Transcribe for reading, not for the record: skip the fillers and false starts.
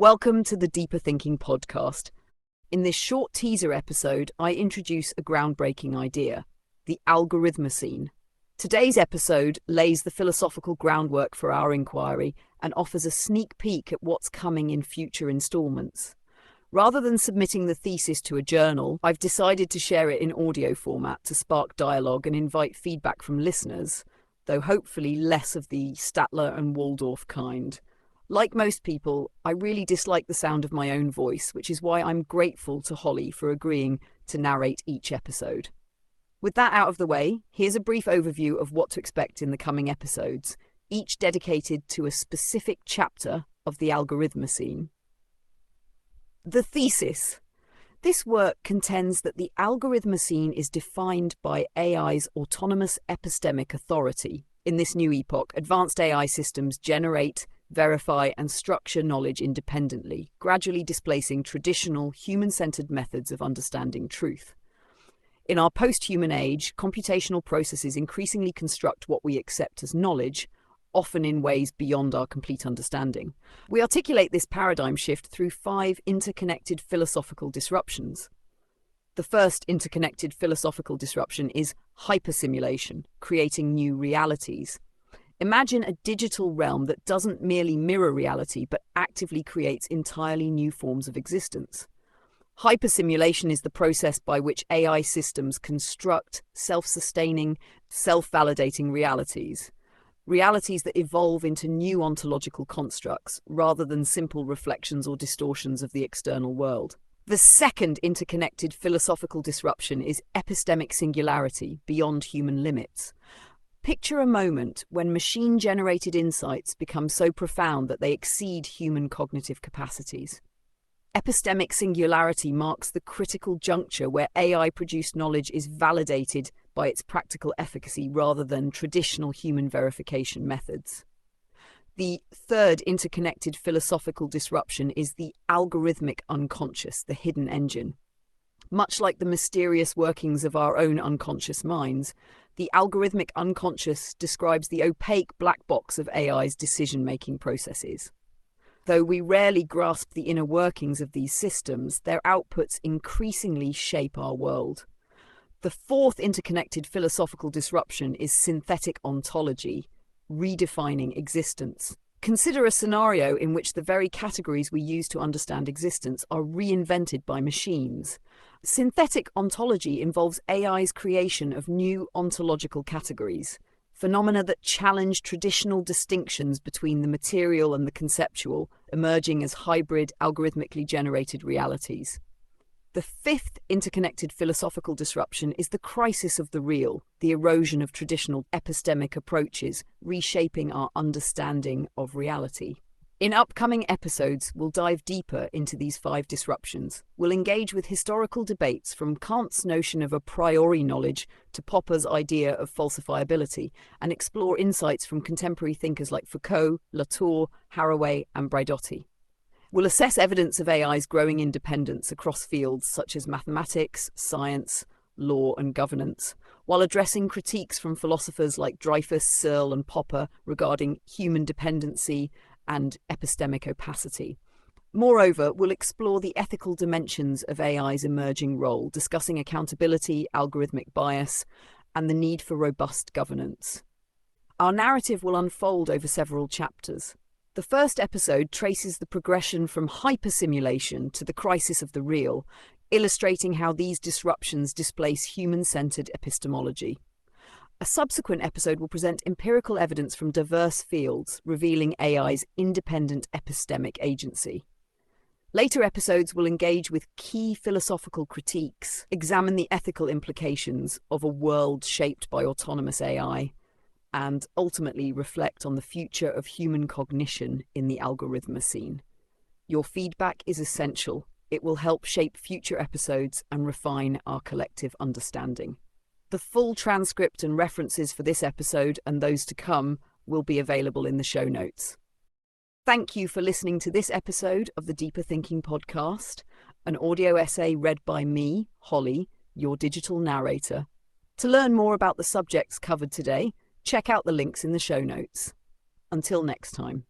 Welcome to the Deeper Thinking podcast. In this short teaser episode, I introduce a groundbreaking idea, the Algorithmocene. Today's episode lays the philosophical groundwork for our inquiry and offers a sneak peek at what's coming in future installments. Rather than submitting the thesis to a journal, I've decided to share it in audio format to spark dialogue and invite feedback from listeners, though hopefully less of the Statler and Waldorf kind. Like most people, I really dislike the sound of my own voice, which is why I'm grateful to Holly for agreeing to narrate each episode. With that out of the way, here's a brief overview of what to expect in the coming episodes, each dedicated to a specific chapter of the Algorithmocene. The thesis. This work contends that the Algorithmocene is defined by AI's autonomous epistemic authority. In this new epoch, advanced AI systems generate, verify, and structure knowledge independently, gradually displacing traditional human-centered methods of understanding truth. In our post-human age, computational processes increasingly construct what we accept as knowledge, often in ways beyond our complete understanding. We articulate this paradigm shift through 5 interconnected philosophical disruptions. The first interconnected philosophical disruption is hypersimulation, creating new realities. Imagine a digital realm that doesn't merely mirror reality, but actively creates entirely new forms of existence. Hypersimulation is the process by which AI systems construct self-sustaining, self-validating realities. Realities that evolve into new ontological constructs, rather than simple reflections or distortions of the external world. The second interconnected philosophical disruption is epistemic singularity, beyond human limits. Picture a moment when machine-generated insights become so profound that they exceed human cognitive capacities. Epistemic singularity marks the critical juncture where AI-produced knowledge is validated by its practical efficacy rather than traditional human verification methods. The third interconnected philosophical disruption is the algorithmic unconscious, the hidden engine. Much like the mysterious workings of our own unconscious minds, the algorithmic unconscious describes the opaque black box of AI's decision-making processes. Though we rarely grasp the inner workings of these systems, their outputs increasingly shape our world. The fourth interconnected philosophical disruption is synthetic ontology, redefining existence. Consider a scenario in which the very categories we use to understand existence are reinvented by machines. Synthetic ontology involves AI's creation of new ontological categories, phenomena that challenge traditional distinctions between the material and the conceptual, emerging as hybrid, algorithmically generated realities. The fifth interconnected philosophical disruption is the crisis of the real, the erosion of traditional epistemic approaches, reshaping our understanding of reality. In upcoming episodes, we'll dive deeper into these 5 disruptions. We'll engage with historical debates from Kant's notion of a priori knowledge to Popper's idea of falsifiability, and explore insights from contemporary thinkers like Foucault, Latour, Haraway, and Braidotti. We'll assess evidence of AI's growing independence across fields such as mathematics, science, law, and governance, while addressing critiques from philosophers like Dreyfus, Searle, and Popper regarding human dependency and epistemic opacity. Moreover, we'll explore the ethical dimensions of AI's emerging role, discussing accountability, algorithmic bias, and the need for robust governance. Our narrative will unfold over several chapters. The first episode traces the progression from hypersimulation to the crisis of the real, illustrating how these disruptions displace human-centered epistemology. A subsequent episode will present empirical evidence from diverse fields, revealing AI's independent epistemic agency. Later episodes will engage with key philosophical critiques, examine the ethical implications of a world shaped by autonomous AI, and ultimately reflect on the future of human cognition in the Algorithmocene. Your feedback is essential. It will help shape future episodes and refine our collective understanding. The full transcript and references for this episode and those to come will be available in the show notes. Thank you for listening to this episode of the Deeper Thinking podcast, an audio essay read by me, Holly, your digital narrator. To learn more about the subjects covered today, check out the links in the show notes. Until next time.